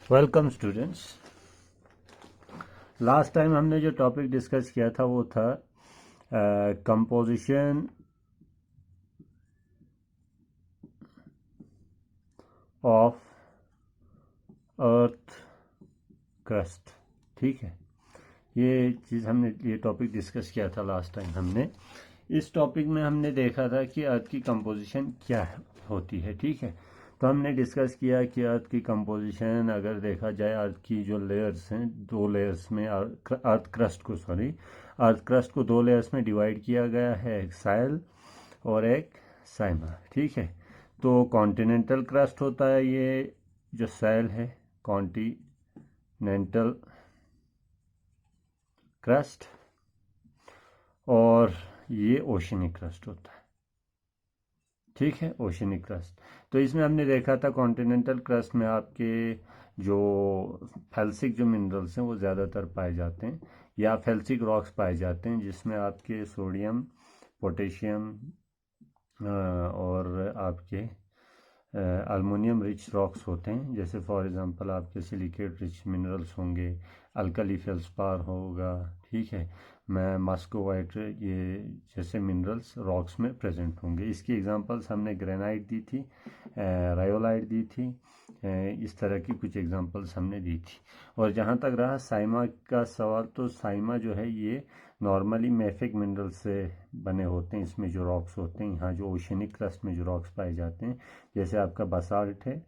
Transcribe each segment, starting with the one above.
Welcome students. Last time हमने जो topic discuss किया था वो था कंपोजिशन ऑफ अर्थ क्रस्ट। ठीक है, ये टॉपिक डिस्कस किया था लास्ट टाइम हमने। इस टॉपिक में हमने देखा था कि अर्थ की कंपोजिशन क्या होती है। ठीक है, तो हमने डिस्कस किया कि अर्थ की कंपोजिशन अगर देखा जाए, अर्थ की जो लेयर्स हैं, दो लेयर्स में अर्थ क्रस्ट को दो लेयर्स में डिवाइड किया गया है, एक साइल और एक साइमा। ठीक है, तो कॉन्टिनेंटल क्रस्ट होता है ये जो साइल है, कॉन्टिनेंटल क्रस्ट, और ये ओशनिक क्रस्ट होता है। ठीक है, ओशनिक क्रस्ट। तो इसमें हमने देखा था कॉन्टिनेंटल क्रस्ट में आपके जो फेल्सिक जो मिनरल्स हैं वो ज़्यादातर पाए जाते हैं, या फेल्सिक रॉक्स पाए जाते हैं, जिसमें आपके सोडियम, पोटेशियम और आपके अल्मोनियम रिच रॉक्स होते हैं। जैसे फॉर एग्जांपल आपके सिलिकेट रिच मिनरल्स होंगे, अल्कली फेल्सपार होगा। ठीक है, मैं मस्कोवाइट, ये जैसे मिनरल्स रॉक्स में प्रेजेंट होंगे। इसकी एग्जांपल्स हमने ग्रेनाइट दी थी, रायोलाइट दी थी, इस तरह की कुछ एग्जांपल्स हमने दी थी। और जहाँ तक रहा साइमा का सवाल, तो साइमा जो है ये नॉर्मली मैफिक मिनरल से बने होते हैं। इसमें जो रॉक्स होते हैं, यहाँ जो ओशनिक क्रस्ट में जो रॉक्स पाए जाते हैं, जैसे आपका बसाल्ट है,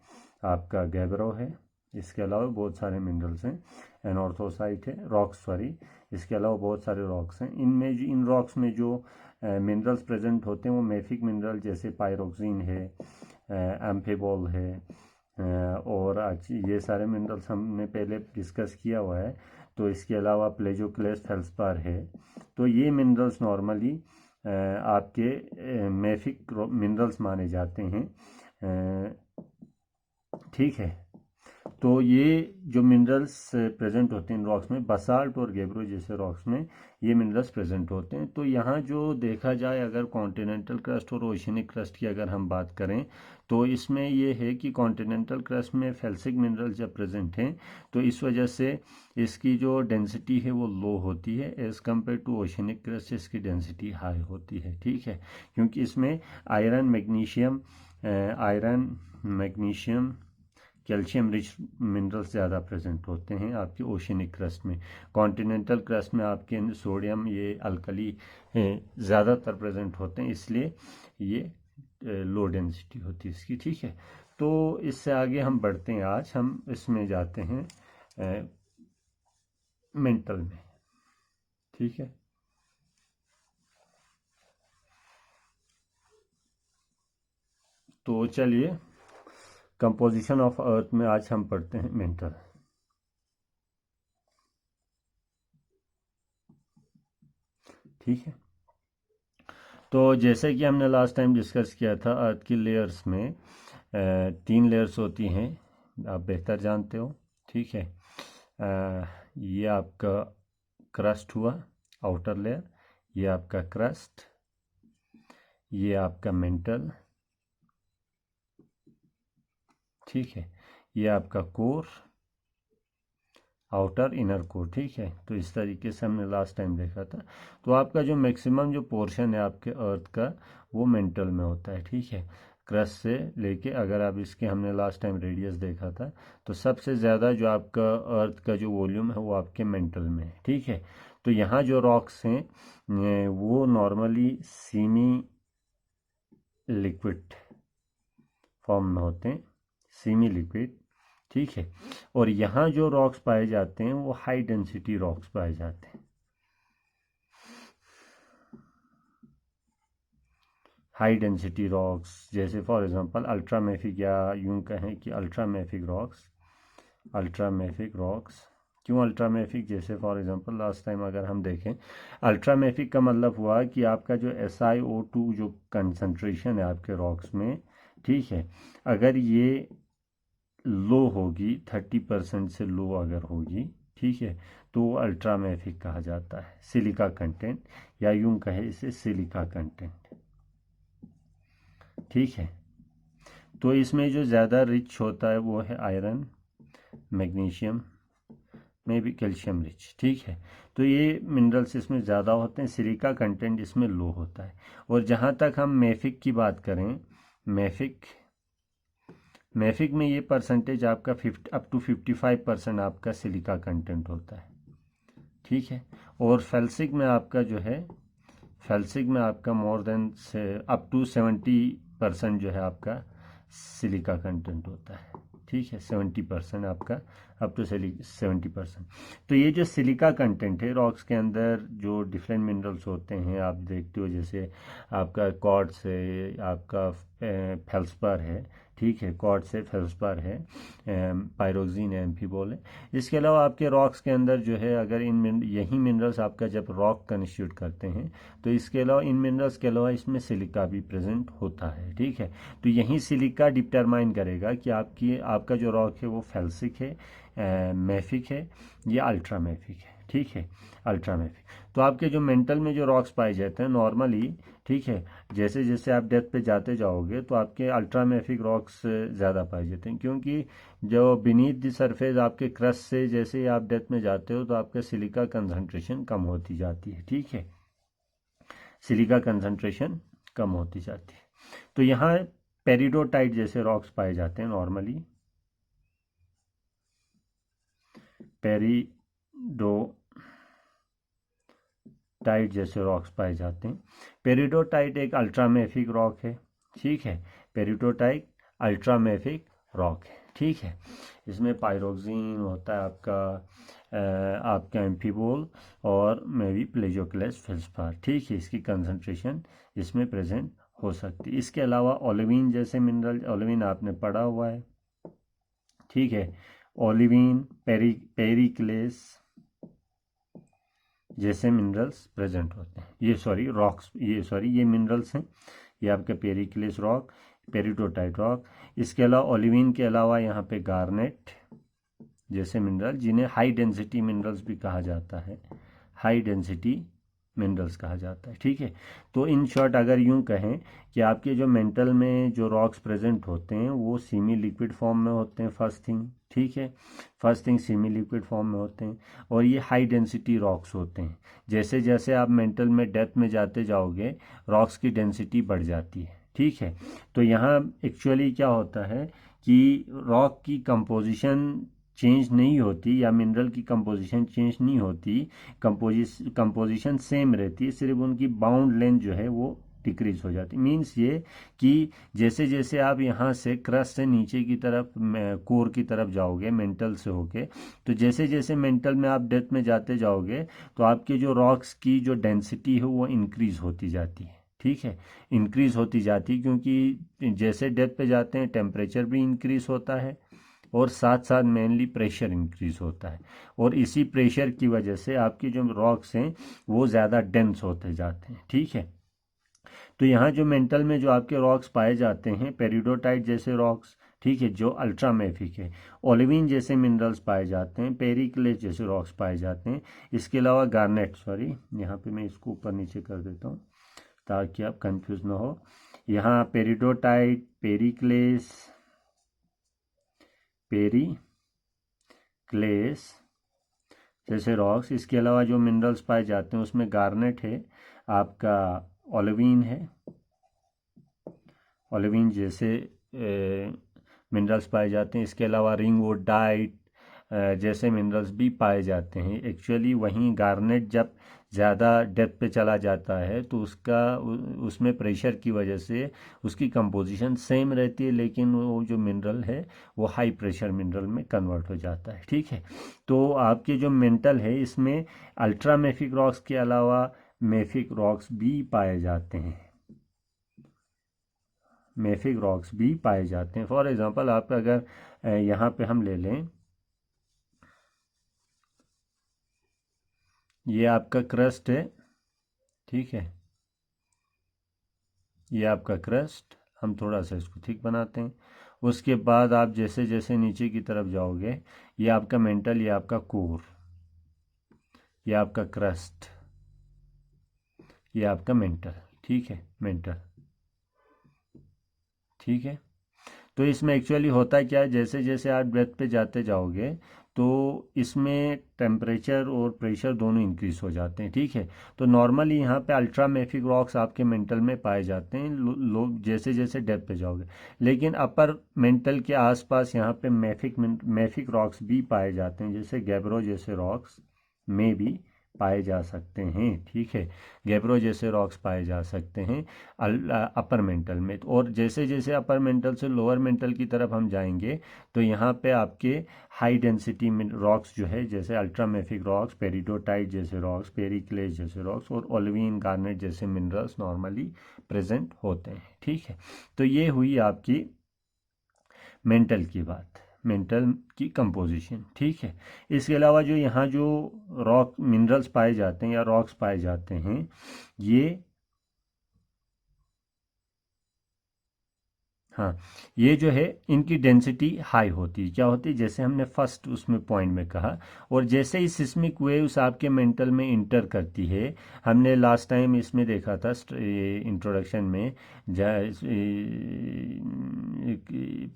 आपका गैब्रो है, इसके अलावा बहुत सारे मिनरल्स हैं, एनॉर्थोसाइट है, रॉक्स सॉरी, इसके अलावा बहुत सारे रॉक्स हैं। इन रॉक्स में जो मिनरल्स प्रेजेंट होते हैं वो मैफिक मिनरल जैसे पायरोक्सिन है, एम्फेबॉल है, और आज ये सारे मिनरल्स हमने पहले डिस्कस किया हुआ है। तो इसके अलावा प्लेजोक्लेस फेल्सपार है। तो ये मिनरल्स नॉर्मली आपके मैफिक मिनरल्स माने जाते हैं। ठीक है, तो ये जो मिनरल्स प्रेजेंट होते हैं इन रॉक्स में, बसाल्ट और गेब्रो जैसे रॉक्स में ये मिनरल्स प्रेजेंट होते हैं। तो यहाँ जो देखा जाए, अगर कॉन्टिनेंटल क्रस्ट और ओशनिक क्रस्ट की अगर हम बात करें, तो इसमें ये है कि कॉन्टिनेंटल क्रस्ट में फेल्सिक मिनरल्स जब प्रेजेंट हैं तो इस वजह से इसकी जो डेंसिटी है वो लो होती है, as compare to oceanic crust इसकी डेंसिटी हाई होती है। ठीक है, क्योंकि इसमें iron magnesium calcium rich minerals ज़्यादा प्रेजेंट होते हैं आपके ओशनिक क्रस्ट में। कॉन्टिनेंटल क्रस्ट में आपके सोडियम, ये अल्कली ज़्यादातर प्रेजेंट होते हैं, इसलिए ये लो डेंसिटी होती है इसकी। ठीक है, तो इससे आगे हम बढ़ते हैं। आज हम इसमें जाते हैं मेंटल में। ठीक है, तो चलिए कंपोजिशन ऑफ अर्थ में आज हम पढ़ते हैं मेंटल। ठीक है, तो जैसे कि हमने लास्ट टाइम डिस्कस किया था, अर्थ की लेयर्स में तीन लेयर्स होती हैं, आप बेहतर जानते हो। ठीक है, ये आपका क्रस्ट हुआ, आउटर लेयर, ये आपका क्रस्ट, ये आपका मेंटल। ठीक है, ये आपका कोर, आउटर इनर कोर। ठीक है, तो इस तरीके से हमने लास्ट टाइम देखा था। तो आपका जो मैक्सिमम जो पोर्शन है आपके अर्थ का वो मेंटल में होता है। ठीक है, क्रस्ट से लेके, अगर आप इसके, हमने लास्ट टाइम रेडियस देखा था, तो सबसे ज़्यादा जो आपका अर्थ का जो वॉल्यूम है वो आपके मेंटल में है। ठीक है, तो यहाँ जो रॉक्स हैं वो नॉर्मली सीमी लिक्विड फॉर्म में होते हैं, सेमी लिक्विड। ठीक है, और यहाँ जो रॉक्स पाए जाते हैं वो हाई डेंसिटी रॉक्स पाए जाते हैं। हाई डेंसिटी रॉक्स जैसे फॉर एग्जांपल अल्ट्रामेफिक, या यूं कहें कि अल्ट्रामेफिक रॉक्स। क्यों अल्ट्रामेफिक? जैसे फॉर एग्जांपल लास्ट टाइम अगर हम देखें, अल्ट्रामेफिक का मतलब हुआ कि आपका जो SiO2 जो कंसंट्रेशन है आपके रॉक्स में, ठीक है, अगर ये लो होगी, 30% से लो अगर होगी, ठीक है, तो वो अल्ट्रामेफिक कहा जाता है। सिलिका कंटेंट, या यूं कहे इसे सिलिका कंटेंट। ठीक है, तो इसमें जो ज़्यादा रिच होता है वो है आयरन, मैग्नीशियम में भी कैल्शियम रिच, ठीक है। तो ये मिनरल्स इसमें ज़्यादा होते हैं, सिलिका कंटेंट इसमें लो होता है। और जहाँ तक हम मैफिक की बात करें, मैफिक में ये परसेंटेज आपका 50 up to 55% आपका सिलिका कंटेंट होता है, ठीक है। और फेल्सिक में आपका जो है, फेल्सिक में आपका मोर देन से अप टू 70% जो है आपका सिलिका कंटेंट होता है, ठीक है। 70% आपका अप टू 70%। तो ये जो सिलिका कंटेंट है रॉक्स के अंदर, जो डिफरेंट मिनरल्स होते हैं आप देखते हो, जैसे आपका क्वार्ट्ज है, आपका फेल्सपार है, ठीक है, क्वार्ट्ज है, फेल्सपार है, पायरोक्सिन है, एम्फीबोल है। इसके अलावा आपके रॉक्स के अंदर जो है, अगर यही मिनरल्स आपका जब रॉक कंस्टिट्यूट करते हैं, तो इसके अलावा इन मिनरल्स के अलावा इसमें सिलिका भी प्रेजेंट होता है, ठीक है। तो यही सिलिका डिटरमाइन करेगा कि आपका जो रॉक है वो फेल्सिक है, मैफिक है या अल्ट्रा मैफिक है, ठीक है, अल्ट्रा मैफिक। तो आपके जो मेंटल में जो रॉक्स पाए जाते हैं नॉर्मली, ठीक है, जैसे जैसे आप डेप्थ पे जाते जाओगे तो आपके अल्ट्रा मैफिक रॉक्स ज़्यादा पाए जाते हैं, क्योंकि जो बीनीथ द सरफेस आपके क्रस्ट से जैसे आप डेप्थ में जाते हो तो आपका सिलिका कंसंट्रेशन कम होती जाती है, ठीक है, सिलिका कंसंट्रेशन कम होती जाती है। तो यहाँ पेरिडोटाइट जैसे रॉक्स पाए जाते हैं नॉर्मली, पेरिडोटाइट जैसे रॉक्स पाए जाते हैं। पेरिडोटाइट एक अल्ट्रामेफिक रॉक है, ठीक है, पेरिडोटाइट अल्ट्रामेफिक रॉक है, ठीक है। इसमें पायरोक्सिन होता है आपका एम्फीबोल और मे बी प्लेजोक्लेस फेल्सपार, ठीक है, इसकी कंसंट्रेशन इसमें प्रेजेंट हो सकती है। इसके अलावा ओलिवीन जैसे मिनरल, ओलिवीन आपने पढ़ा हुआ है, ठीक है, ओलिवीन, पेरिक्लेस जैसे मिनरल्स प्रेजेंट होते हैं। ये मिनरल्स हैं, ये आपका पेरिक्लेस रॉक, पेरिडोटाइट रॉक। इसके अलावा ओलिवीन के अलावा यहाँ पे गार्नेट जैसे मिनरल, जिन्हें हाई डेंसिटी मिनरल्स भी कहा जाता है, हाई डेंसिटी मिनरल्स कहा जाता है, ठीक है। तो इन शॉर्ट अगर यूं कहें कि आपके जो मेंटल में जो रॉक्स प्रेजेंट होते हैं वो सेमी लिक्विड फॉर्म में होते हैं, फर्स्ट थिंग, ठीक है, first thing semi liquid form में होते हैं, और ये हाई डेंसिटी रॉक्स होते हैं। जैसे जैसे आप मेंटल में डेप्थ में जाते जाओगे रॉक्स की डेंसिटी बढ़ जाती है, ठीक है। तो यहाँ एक्चुअली क्या होता है कि रॉक की कंपोजिशन चेंज नहीं होती, या मिनरल की कंपोजिशन चेंज नहीं होती, कंपोजिशन सेम रहती है, सिर्फ उनकी बाउंड लेंथ जो है वो डिक्रीज हो जाती है। मीन्स ये कि जैसे जैसे आप यहाँ से क्रस्ट से नीचे की तरफ कोर की तरफ जाओगे मेंटल से होके, तो जैसे जैसे मेंटल में आप डेप्थ में जाते जाओगे तो आपके जो रॉक्स की जो डेंसिटी है वो इंक्रीज होती जाती है, ठीक है, इंक्रीज होती जाती है, क्योंकि जैसे डेप्थ पे जाते हैं टेम्परेचर भी इंक्रीज होता है और साथ साथ मेनली प्रेशर इंक्रीज होता है, और इसी प्रेशर की वजह से आपके जो रॉक्स हैं वो ज़्यादा डेंस होते जाते हैं, ठीक है। तो यहाँ जो मेंटल में जो आपके रॉक्स पाए जाते हैं पेरिडोटाइट जैसे रॉक्स, ठीक है, जो अल्ट्रामेफिक है, ओलिविन जैसे मिनरल्स पाए जाते हैं, पेरिक्लेस जैसे रॉक्स पाए जाते हैं। इसके अलावा गार्नेट, सॉरी यहाँ पे मैं इसको ऊपर नीचे कर देता हूँ ताकि आप कंफ्यूज ना हो। यहाँ पेरिडोटाइट, पेरिक्लेस, पेरिक्लेस जैसे रॉक्स, इसके अलावा जो मिनरल्स पाए जाते हैं उसमें गार्नेट है, आपका ओलिवीन है, ओलिवीन जैसे मिनरल्स पाए जाते हैं। इसके अलावा रिंगवुडाइट जैसे मिनरल्स भी पाए जाते हैं। एक्चुअली वहीं गार्नेट जब ज़्यादा डेप्थ पे चला जाता है तो उसमें प्रेशर की वजह से उसकी कंपोजिशन सेम रहती है, लेकिन वो जो मिनरल है वो हाई प्रेशर मिनरल में कन्वर्ट हो जाता है, ठीक है। तो आपके जो मेंटल है इसमें अल्ट्रा मेफिक रॉक्स के अलावा मेफिक रॉक्स भी पाए जाते हैं, मेफिक रॉक्स भी पाए जाते हैं। फॉर एग्जांपल आप अगर यहाँ पे हम ले लें, ये आपका क्रस्ट है, ठीक है, ये आपका क्रस्ट, हम थोड़ा सा इसको ठीक बनाते हैं। उसके बाद आप जैसे जैसे नीचे की तरफ जाओगे, ये आपका मेंटल, ये आपका कोर, ये आपका क्रस्ट, ये आपका मेंटल, ठीक है, मेंटल, ठीक है। तो इसमें एक्चुअली होता क्या है, जैसे जैसे आप डेप्थ पे जाते जाओगे तो इसमें टेम्परेचर और प्रेशर दोनों इंक्रीज हो जाते हैं, ठीक है। तो नॉर्मली यहाँ पे अल्ट्रा मैफिक रॉक्स आपके मेंटल में पाए जाते हैं लोग जैसे जैसे डेप्थ पे जाओगे, लेकिन अपर मेंटल के आसपास यहाँ पे मैफिक रॉक्स भी पाए जाते हैं, जैसे गैब्रो जैसे रॉक्स में भी पाए जा सकते हैं, ठीक है। गैब्रो जैसे रॉक्स पाए जा सकते हैं अपर मेंटल में। और जैसे जैसे अपर मेंटल से लोअर मेंटल की तरफ हम जाएंगे तो यहाँ पे आपके हाई डेंसिटी में रॉक्स जो है, जैसे अल्ट्रामेफिक रॉक्स, पेरिडोटाइट जैसे रॉक्स, पेरिक्लेस जैसे रॉक्स और ओलिविन गार्नेट जैसे मिनरल्स नॉर्मली प्रेजेंट होते हैं, ठीक है। तो ये हुई आपकी मेंटल की बात, मेंटल की कंपोजिशन, ठीक है। इसके अलावा जो यहाँ जो रॉक मिनरल्स पाए जाते हैं या रॉक्स पाए जाते हैं, ये हाँ, ये जो है इनकी डेंसिटी हाई होती है। क्या होती है, जैसे हमने फर्स्ट उसमें पॉइंट में कहा, और जैसे ही सिस्मिक वेव्स आपके मेंटल में इंटर करती है, हमने लास्ट टाइम इसमें देखा था इंट्रोडक्शन में,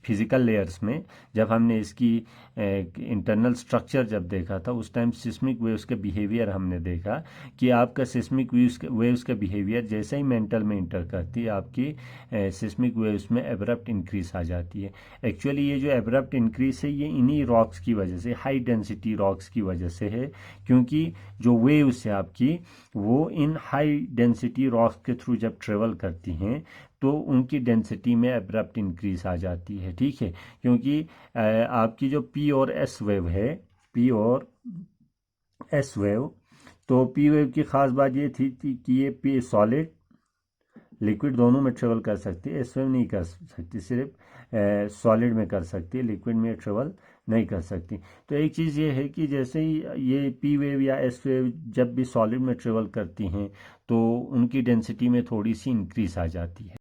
फिजिकल लेयर्स में जब हमने इसकी इंटरनल स्ट्रक्चर जब देखा था, उस टाइम सिस्मिक वेव्स का बिहेवियर हमने देखा कि आपका सिस्मिक वेव्स का बिहेवियर जैसे ही मेंटल में इंटर करती है, आपकी सिस्मिक वेव्स में एब्रप्ट इंक्रीज आ जाती है। एक्चुअली ये जो एब्रप्ट इंक्रीज है, ये इन्हीं रॉक्स की वजह से, हाई डेंसिटी रॉक्स की वजह से है, क्योंकि जो वेव्स है आपकी, वो इन हाई डेंसिटी रॉक्स के थ्रू जब ट्रेवल करती हैं तो उनकी डेंसिटी में एब्रप्ट इंक्रीज आ जाती है, ठीक है। क्योंकि आपकी जो पी और एस वेव है, पी और एस वेव, तो पी वेव की खास बात ये थी कि ये पी सॉलिड लिक्विड दोनों में ट्रेवल कर सकती है, एस वेव नहीं कर सकती, सिर्फ सॉलिड में कर सकती है, लिक्विड में ट्रेवल नहीं कर सकती। तो एक चीज़ ये है कि जैसे ही ये पी वेव या एस वेव जब भी सॉलिड में ट्रेवल करती हैं तो उनकी डेंसिटी में थोड़ी सी इंक्रीज आ जाती है।